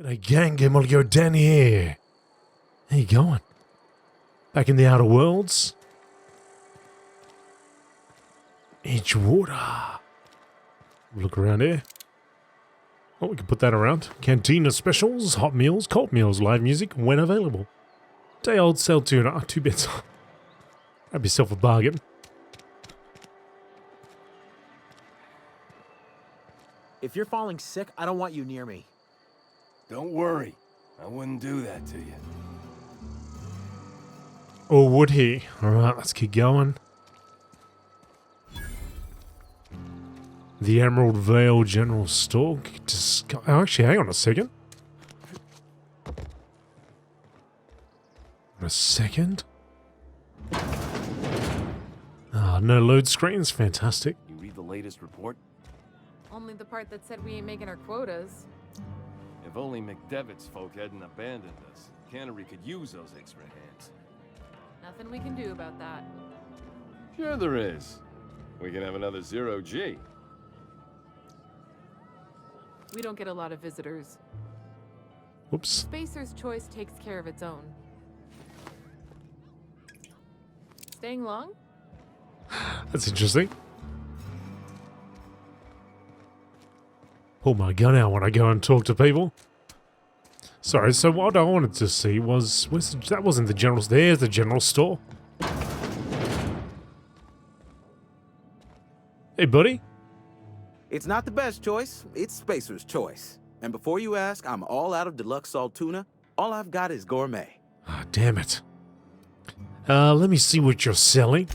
G'day gang, GameolioDan here. How you going? Back in the Outer Worlds? Edgewater. Look around here. Oh, we can put that around. Cantina specials, hot meals, cold meals, live music when available. Day old sell tuna, 2 bits. Grab yourself a bargain. If you're falling sick, I don't want you near me. Don't worry. I wouldn't do that to you. Or would he? Alright, let's keep going. The Emerald Vale General Store. Oh, actually, hang on a second. Ah, no load screens. Fantastic. You read the latest report? Only the part that said we ain't making our quotas. If only McDevitt's folk hadn't abandoned us. Cannery could use those extra hands. Nothing we can do about that. Sure there is. We can have another 0G. We don't get a lot of visitors. Whoops. Spacer's Choice takes care of its own. Staying long? That's interesting. Pull my gun out when I go and talk to people. Sorry, so what I wanted to see was... that wasn't the general... There's the general store. Hey, buddy. It's not the best choice, it's Spacer's Choice. And before you ask, I'm all out of deluxe salt tuna. All I've got is gourmet. Ah, damn it. Let me see what you're selling.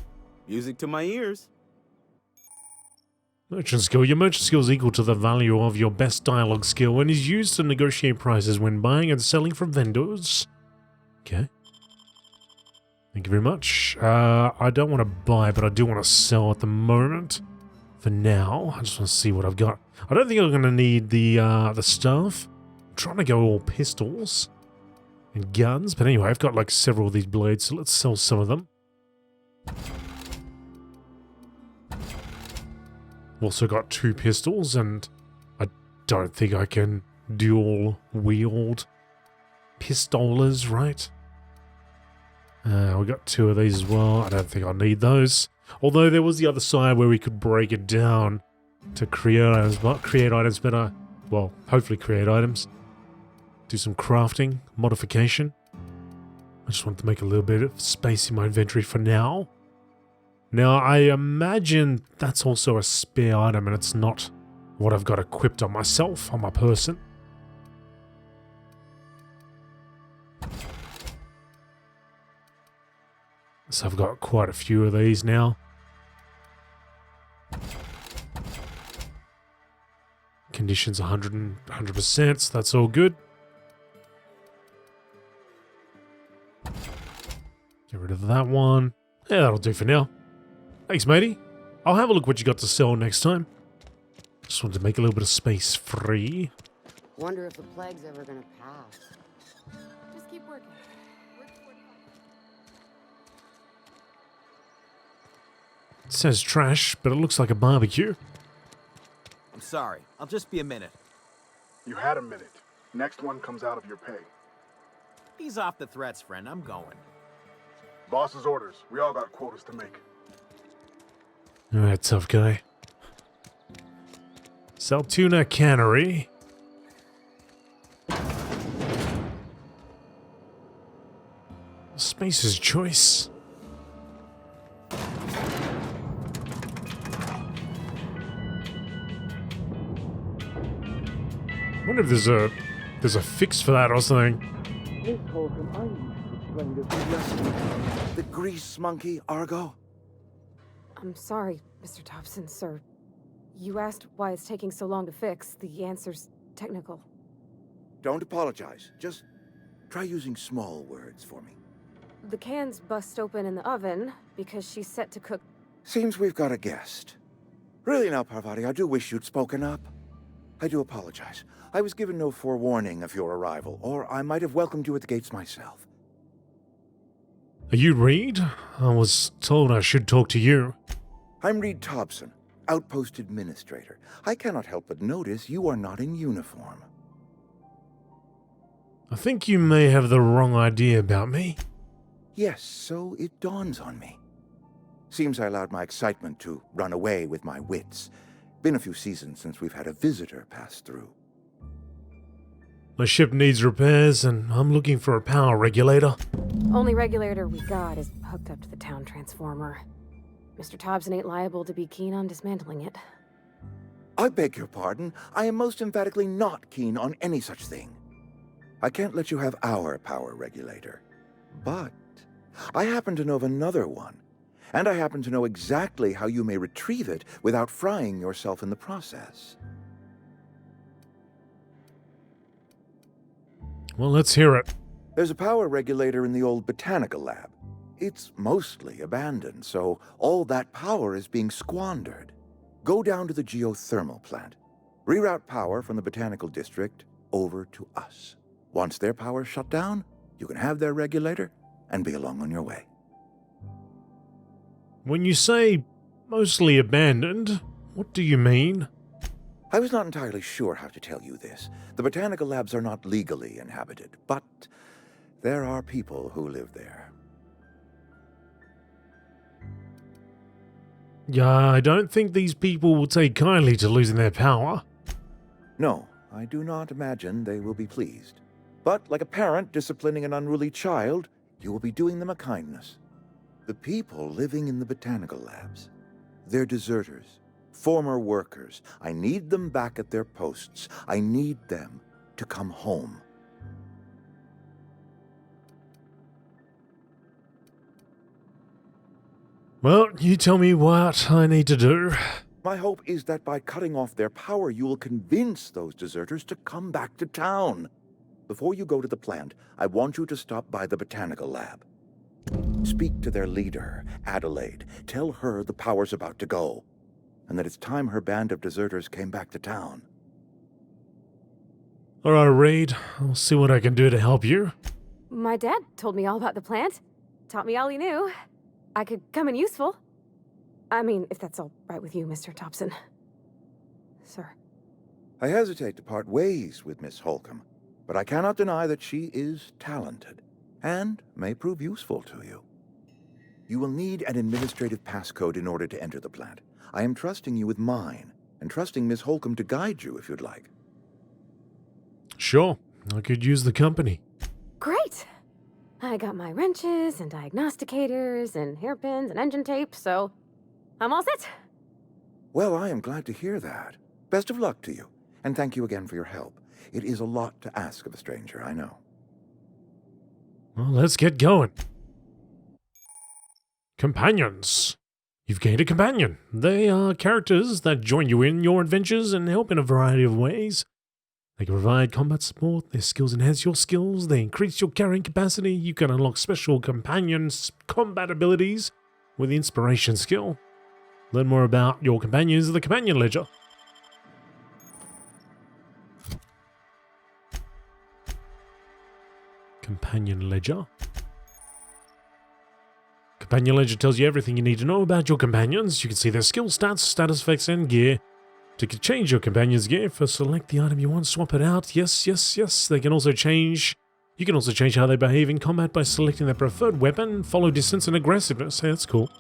Music to my ears. Merchant skill. Your merchant skill is equal to the value of your best dialogue skill and is used to negotiate prices when buying and selling from vendors. Okay. Thank you very much. I don't want to buy, but I do want to sell at the moment. For now, I just want to see what I've got. I don't think I'm going to need the stuff. I'm trying to go all pistols and guns, but anyway, I've got like several of these blades, so let's sell some of them. I've also got 2 pistols, and I don't think I can dual wield pistolers, right? We got 2 of these as well. I don't think I'll need those. Although there was the other side where we could break it down to create items better. Well, hopefully create items. Do some crafting, modification. I just wanted to make a little bit of space in my inventory for now. Now, I imagine that's also a spare item and it's not what I've got equipped on myself, on my person. So I've got quite a few of these now. Conditions 100%, so that's all good. Get rid of that one. Yeah, that'll do for now. Thanks, matey. I'll have a look what you got to sell next time. Just wanted to make a little bit of space free. Wonder if the plague's ever gonna pass. Just keep working. It says trash, but it looks like a barbecue. I'm sorry. I'll just be a minute. You had a minute. Next one comes out of your pay. Ease off the threats, friend. I'm going. Boss's orders. We all got quotas to make. Alright, tough guy. Saltuna Cannery. Spacer's Choice. I wonder if there's a fix for that or something. The grease monkey, Argo? I'm sorry, Mr. Thompson, sir. You asked why it's taking so long to fix. The answer's technical. Don't apologize. Just try using small words for me. The cans bust open in the oven because she's set to cook. Seems we've got a guest. Really now, Parvati, I do wish you'd spoken up. I do apologize. I was given no forewarning of your arrival, or I might have welcomed you at the gates myself. Are you Reed? I was told I should talk to you. I'm Reed Thompson, Outpost Administrator. I cannot help but notice you are not in uniform. I think you may have the wrong idea about me. Yes, so it dawns on me. Seems I allowed my excitement to run away with my wits. Been a few seasons since we've had a visitor pass through. My ship needs repairs, and I'm looking for a power regulator. Only regulator we got is hooked up to the town transformer. Mr. Thompson ain't liable to be keen on dismantling it. I beg your pardon. I am most emphatically not keen on any such thing. I can't let you have our power regulator. But I happen to know of another one. And I happen to know exactly how you may retrieve it without frying yourself in the process. Well, let's hear it. There's a power regulator in the old botanical lab. It's mostly abandoned, so all that power is being squandered. Go down to the geothermal plant. Reroute power from the botanical district over to us. Once their power's shut down, you can have their regulator and be along on your way. When you say mostly abandoned, what do you mean? I was not entirely sure how to tell you this. The botanical labs are not legally inhabited, but there are people who live there. Yeah, I don't think these people will take kindly to losing their power. No, I do not imagine they will be pleased. But like a parent disciplining an unruly child, you will be doing them a kindness. The people living in the botanical labs, they're deserters, former workers. I need them back at their posts. I need them to come home. Well, you tell me what I need to do. My hope is that by cutting off their power, you will convince those deserters to come back to town. Before you go to the plant, I want you to stop by the botanical lab. Speak to their leader, Adelaide. Tell her the power's about to go, and that it's time her band of deserters came back to town. Alright, Reed. I'll see what I can do to help you. My dad told me all about the plant. Taught me all he knew. I could come in useful. I mean, if that's all right with you, Mr. Thompson. Sir. I hesitate to part ways with Miss Holcomb, but I cannot deny that she is talented and may prove useful to you. You will need an administrative passcode in order to enter the plant. I am trusting you with mine, and trusting Miss Holcomb to guide you if you'd like. Sure, I could use the company. Great! I got my wrenches and diagnosticators and hairpins and engine tape, so I'm all set. Well, I am glad to hear that. Best of luck to you, and thank you again for your help. It is a lot to ask of a stranger, I know. Well, let's get going. Companions. You've gained a companion. They are characters that join you in your adventures and help in a variety of ways. They can provide combat support, their skills enhance your skills, they increase your carrying capacity, you can unlock special companions' combat abilities with the inspiration skill. Learn more about your companions in the companion ledger. Companion ledger. Companion ledger tells you everything you need to know about your companions. You can see their skill stats, status effects, and gear. To change your companion's gear, first select the item you want, swap it out. Yes, yes, yes. They can also change. You can also change how they behave in combat by selecting their preferred weapon, follow distance, and aggressiveness. Hey, that's cool.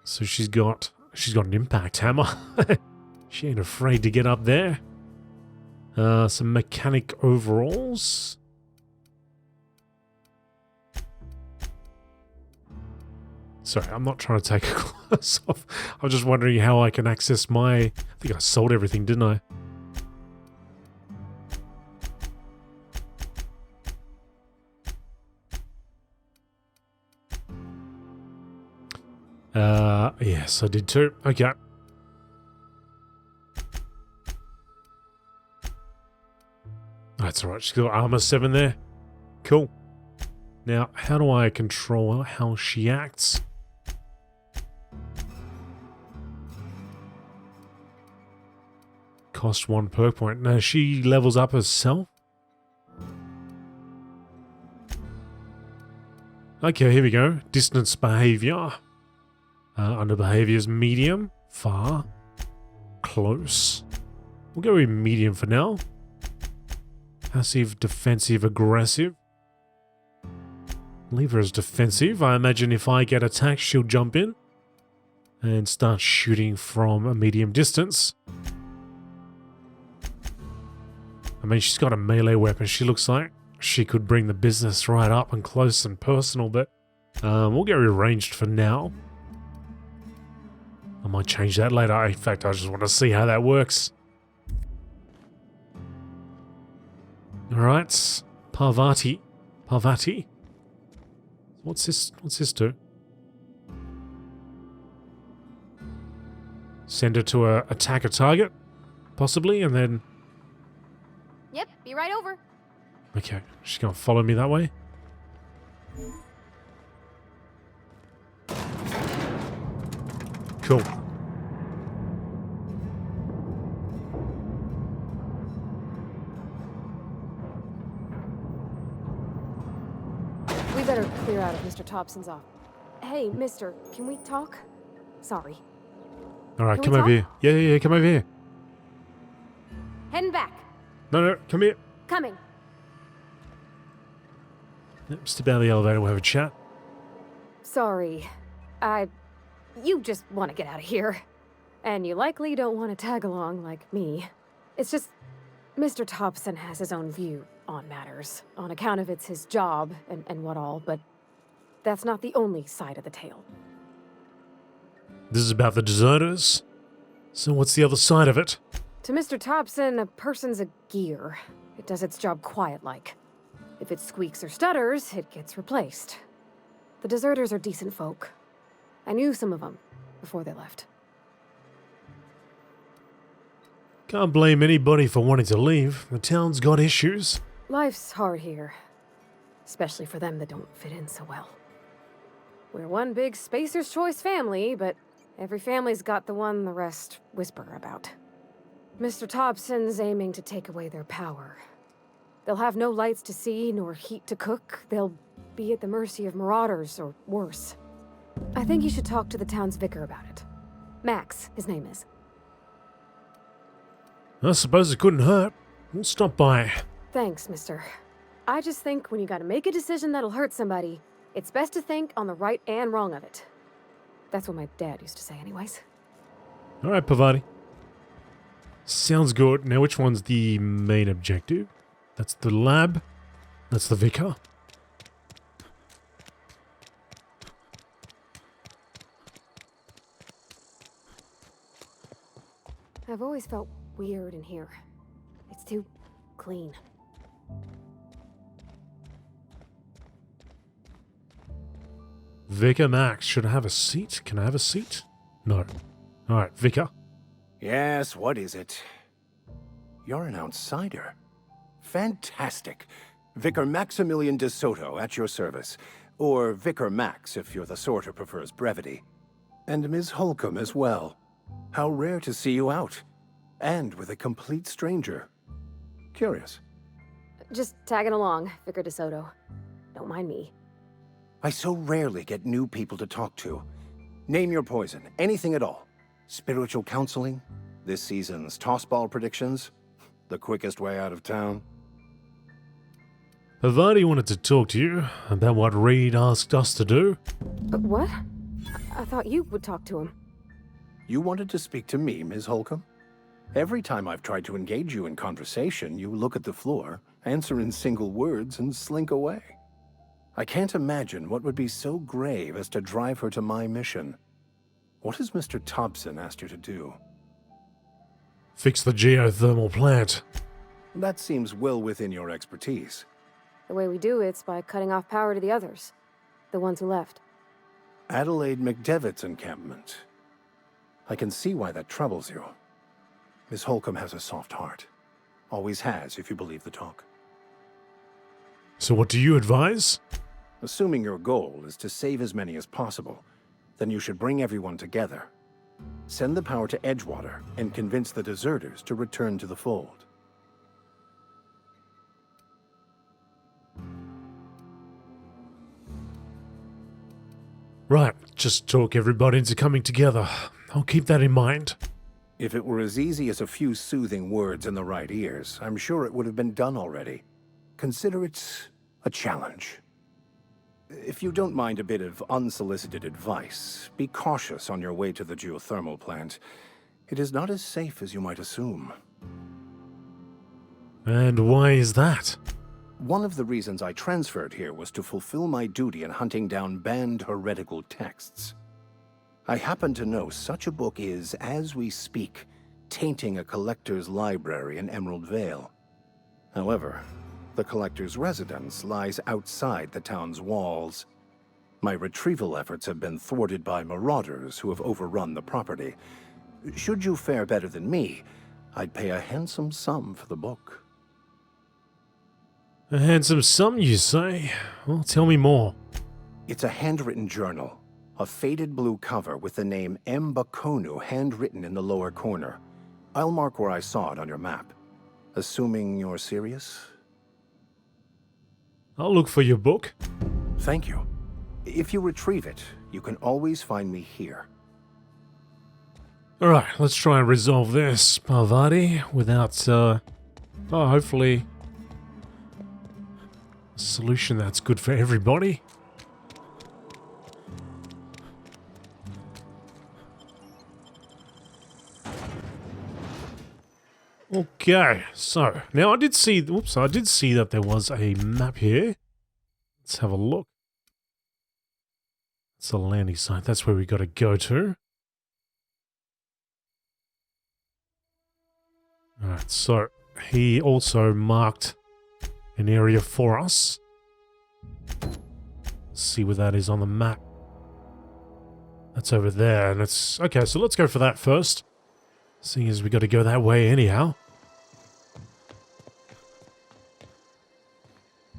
So she's got an impact hammer. She ain't afraid to get up there. Some mechanic overalls. Sorry, I'm not trying to take a clothes off. I'm just wondering how I can access my... I think I sold everything, didn't I? Yes, I did too. Okay. That's alright, she's got armor 7 there. Cool. Now, how do I control how she acts? Cost 1 perk point. Now, she levels up herself? Okay, here we go. Distance behavior. Under behaviors, medium, far, close. We'll go with medium for now. Passive, defensive, aggressive. Leave her as defensive. I imagine if I get attacked, she'll jump in and start shooting from a medium distance. I mean, she's got a melee weapon. She looks like she could bring the business right up and close and personal, but we'll get her ranged for now. I might change that later. In fact, I just want to see how that works. Alright, Parvati. Parvati? What's this do? Send her to attack a target, possibly, and then... Yep, be right over. Okay, she's gonna follow me that way. Cool. We better clear out of Mr. Thompson's office. Hey, mister, can we talk? Sorry. Alright, Can come we over here. Yeah, come over here. Heading back. No, come here. Coming. Yep, step out of the elevator, we'll have a chat. Sorry. You just want to get out of here. And you likely don't want to tag along like me. It's just, Mr. Thompson has his own view on matters, on account of it's his job and what all, but that's not the only side of the tale. This is about the deserters. So what's the other side of it? To Mr. Thompson, a person's a gear. It does its job quiet-like. If it squeaks or stutters, it gets replaced. The deserters are decent folk. I knew some of them before they left. Can't blame anybody for wanting to leave. The town's got issues. Life's hard here, especially for them that don't fit in so well. We're one big Spacer's Choice family, but every family's got the one the rest whisper about. Mr. Thompson's aiming to take away their power. They'll have no lights to see, nor heat to cook. They'll be at the mercy of marauders, or worse. I think you should talk to the town's vicar about it. Max, his name is. I suppose it couldn't hurt. We'll stop by. Thanks, mister. I just think when you gotta make a decision that'll hurt somebody, it's best to think on the right and wrong of it. That's what my dad used to say anyways. Alright, Parvati. Sounds good. Now, which one's the main objective? That's the lab. That's the Vika. I've always felt weird in here. It's too clean. Vika Max, should I have a seat? Can I have a seat? No. Alright, Vika. Yes, what is it? You're an outsider. Fantastic. Vicar Maximilian de Soto at your service. Or Vicar Max if you're the sort who prefers brevity. And Ms. Holcomb as well. How rare to see you out. And with a complete stranger. Curious. Just tagging along, Vicar de Soto. Don't mind me. I so rarely get new people to talk to. Name your poison, anything at all. Spiritual counseling? This season's tossball predictions? The quickest way out of town? Parvati wanted to talk to you about what Reed asked us to do. What? I thought you would talk to him. You wanted to speak to me, Ms. Holcomb? Every time I've tried to engage you in conversation, you look at the floor, answer in single words, and slink away. I can't imagine what would be so grave as to drive her to my mission. What has Mr. Thompson asked you to do? Fix the geothermal plant. That seems well within your expertise. The way we do it's by cutting off power to the others. The ones who left. Adelaide McDevitt's encampment. I can see why that troubles you. Miss Holcomb has a soft heart. Always has, if you believe the talk. So what do you advise? Assuming your goal is to save as many as possible, then you should bring everyone together. Send the power to Edgewater and convince the deserters to return to the fold. Right, just talk everybody into coming together. I'll keep that in mind. If it were as easy as a few soothing words in the right ears, I'm sure it would have been done already. Consider it a challenge. If you don't mind a bit of unsolicited advice, be cautious on your way to the geothermal plant. It is not as safe as you might assume. And why is that? One of the reasons I transferred here was to fulfill my duty in hunting down banned heretical texts. I happen to know such a book is, as we speak, tainting a collector's library in Emerald Vale. However, the collector's residence lies outside the town's walls. My retrieval efforts have been thwarted by marauders who have overrun the property. Should you fare better than me, I'd pay a handsome sum for the book. A handsome sum, you say? Well, tell me more. It's a handwritten journal. A faded blue cover with the name M. Bakonu handwritten in the lower corner. I'll mark where I saw it on your map. Assuming you're serious? I'll look for your book. Thank you. If you retrieve it, you can always find me here. Alright, let's try and resolve this, Parvati, without, hopefully a solution that's good for everybody. Okay, so now I did see that there was a map here. Let's have a look. It's the landing site. That's where we got to go to. Alright, so he also marked an area for us. Let's see where that is on the map. That's over there, and it's... Okay, so let's go for that first. Seeing as we got to go that way anyhow.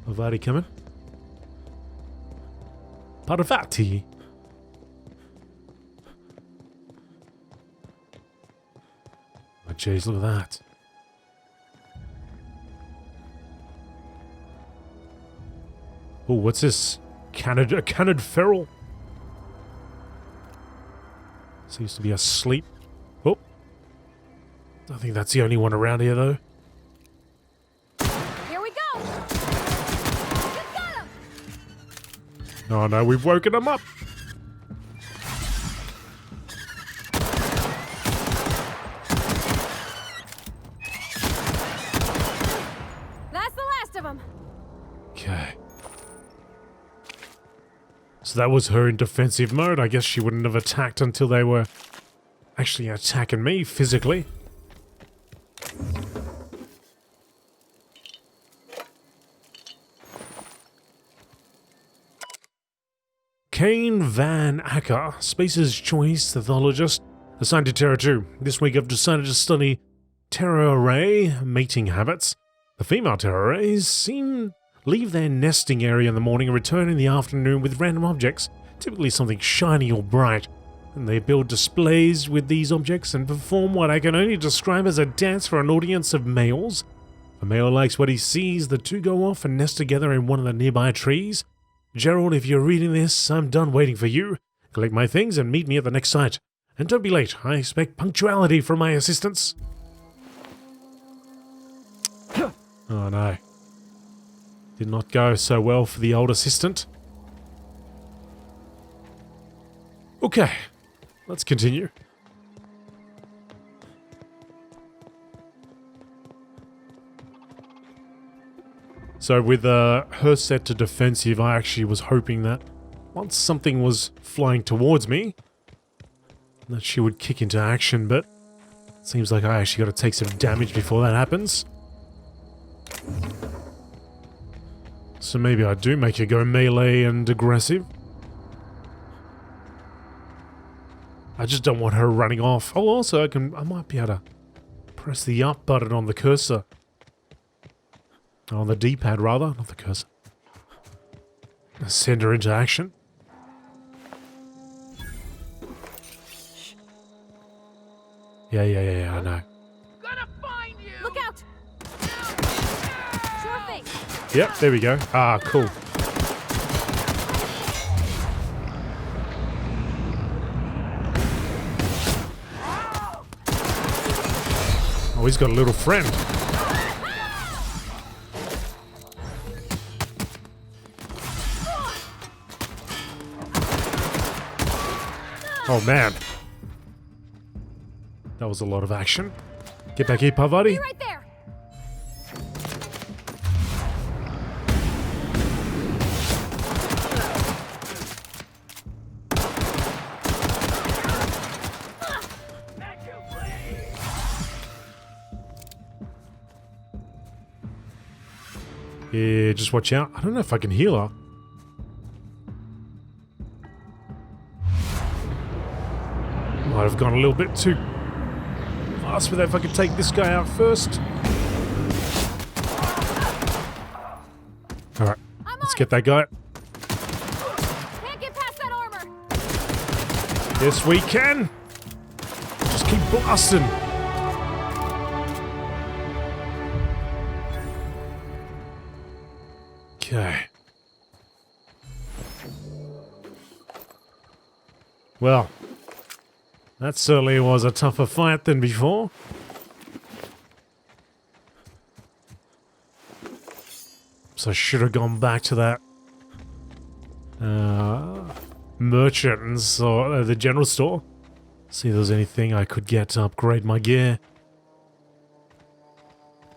Parvati coming. Parvati. Oh jeez, look at that. Oh, what's this? Canid feral. Seems to be asleep. Oh. I think that's the only one around here, though. Here we go! You got him! Oh no, we've woken him up! That's the last of them! Okay. So that was her in defensive mode. I guess she wouldn't have attacked until they were actually attacking me physically. Kane Van Acker, Space's Choice Pathologist, assigned to Terra 2. This week I've decided to study Terra Array mating habits. The female Terra Arrays leave their nesting area in the morning and return in the afternoon with random objects, typically something shiny or bright. And they build displays with these objects and perform what I can only describe as a dance for an audience of males. If a male likes what he sees, the two go off and nest together in one of the nearby trees. Gerald, if you're reading this, I'm done waiting for you. Collect my things and meet me at the next site. And don't be late. I expect punctuality from my assistants. Oh no. Did not go so well for the old assistant. Okay, let's continue. So with her set to defensive, I actually was hoping that once something was flying towards me, that she would kick into action, but it seems like I actually got to take some damage before that happens. So maybe I do make her go melee and aggressive. I just don't want her running off. Oh, also I might be able to press the up button on the cursor. On the D-pad rather, not the cursor. Send her into action. Yeah, I know. Gonna find you! Look out! Sure thing. Yep, there we go. Ah, cool. Oh, he's got a little friend. Oh, man. That was a lot of action. Get back here, Parvati. Right there. Yeah, just watch out. I don't know if I can heal her. Might have gone a little bit too fast with that. If I could take this guy out first. Alright, let's get that guy. Can't get past that armor. Yes, we can. Just keep blasting. Okay. Well, that certainly was a tougher fight than before. So I should have gone back to that merchants or the general store. See if there's anything I could get to upgrade my gear.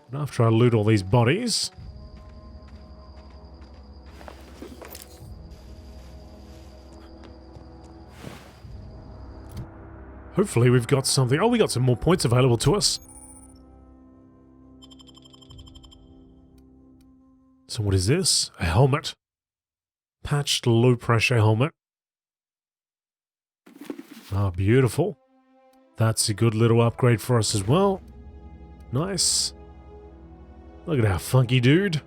And after I loot all these bodies... hopefully we've got something. Oh, we got some more points available to us. So what is this? A helmet. Patched low pressure helmet. Ah, beautiful. That's a good little upgrade for us as well. Nice. Look at our funky dude.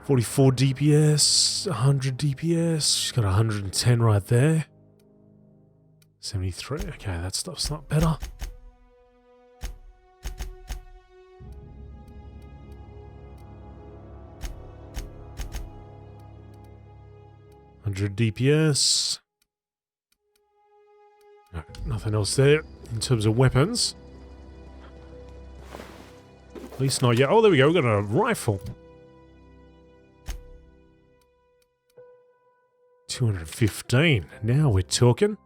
.44 DPS, 100 DPS, she's got 110 right there. 73, okay, that stuff's not better. DPS. No, nothing else there in terms of weapons. At least not yet. Oh, there we go, we've got a rifle. 215. Now we're talking.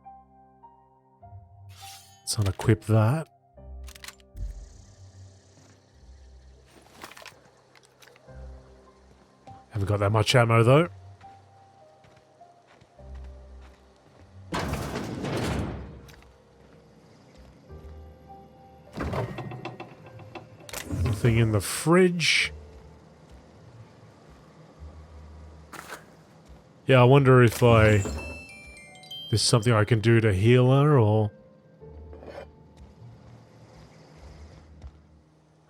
Let's unequip that. Haven't got that much ammo though. Nothing in the fridge. Yeah, I wonder if there's something I can do to heal her, or...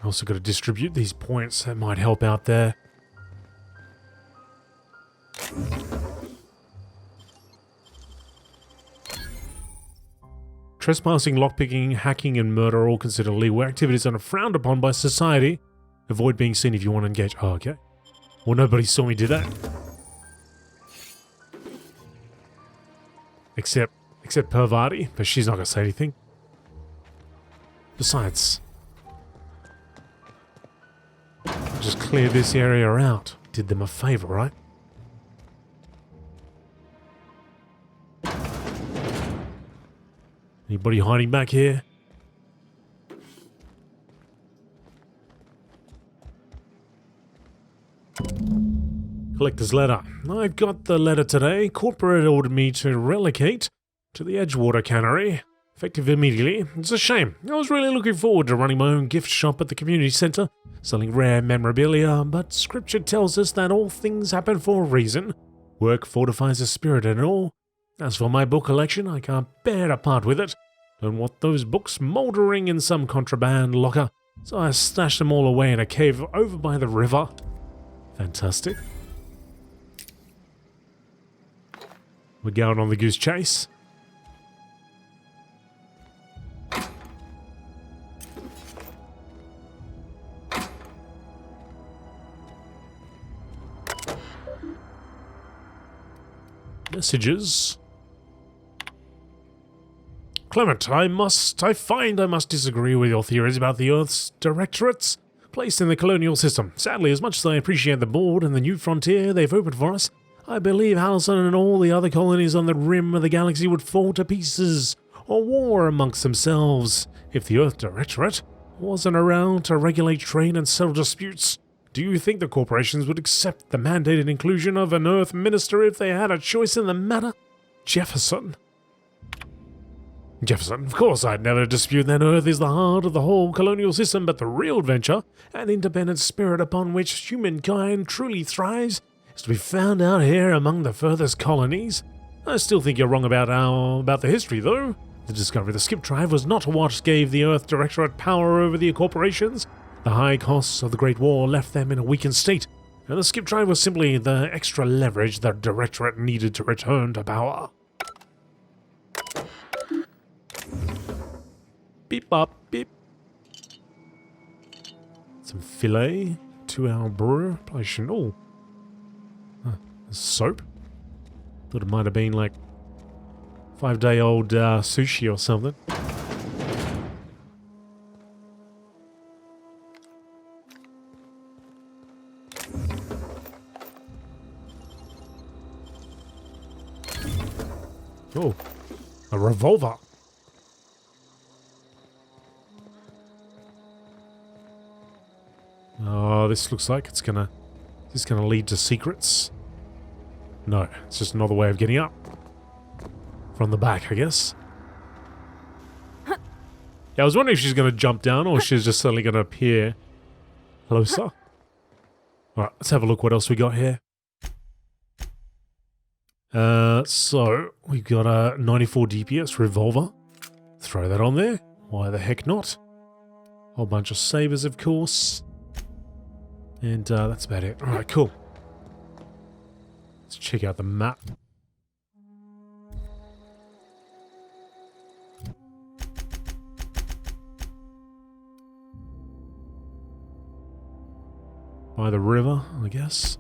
I also got to distribute these points, that might help out there. Trespassing, lockpicking, hacking, and murder are all considered illegal activities and are frowned upon by society. Avoid being seen if you want to engage. Oh, okay. Well, nobody saw me do that. Except Parvati, but she's not going to say anything. Besides, just clear this area out. Did them a favor, right? Anybody hiding back here? Collector's letter. I've got the letter today. Corporate ordered me to relocate to the Edgewater cannery, effective immediately. It's a shame. I was really looking forward to running my own gift shop at the community centre, selling rare memorabilia, but scripture tells us that all things happen for a reason. Work fortifies the spirit and all. As for my book collection, I can't bear to part with it. Don't want those books mouldering in some contraband locker, so I stashed them all away in a cave over by the river. Fantastic. We're going on the goose chase. Messages. Clement, I must disagree with your theories about the Earth's directorates placed in the colonial system. Sadly, as much as I appreciate the board and the new frontier they've opened for us, I believe Halcyon and all the other colonies on the rim of the galaxy would fall to pieces or war amongst themselves if the Earth Directorate wasn't around to regulate trade and settle disputes. Do you think the corporations would accept the mandated inclusion of an Earth Minister if they had a choice in the matter? Jefferson. Jefferson, of course I'd never dispute that Earth is the heart of the whole colonial system, but the real adventure and independent spirit upon which humankind truly thrives is to be found out here among the furthest colonies. I still think you're wrong about the history, though. The discovery of the skip drive was not what gave the Earth Directorate power over the corporations. The high costs of the Great War left them in a weakened state, and the skip drive was simply the extra leverage the Directorate needed to return to power. Beep bop beep. Some filet, 2-hour brewer. Probably shouldn't. Oh, soap. Thought it might have been like 5-day-old sushi or something. Oh, a revolver. Oh, this looks like it's gonna... Is this gonna lead to secrets? No, it's just another way of getting up. From the back, I guess. Yeah, I was wondering if she's gonna jump down or she's just suddenly gonna appear closer. Alright, let's have a look what else we got here. So, we've got a 94 DPS revolver. Throw that on there. Why the heck not? Whole bunch of sabers, of course. And that's about it. Alright, cool. Let's check out the map. By the river, I guess.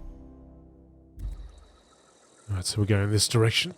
Alright, so we're going this direction.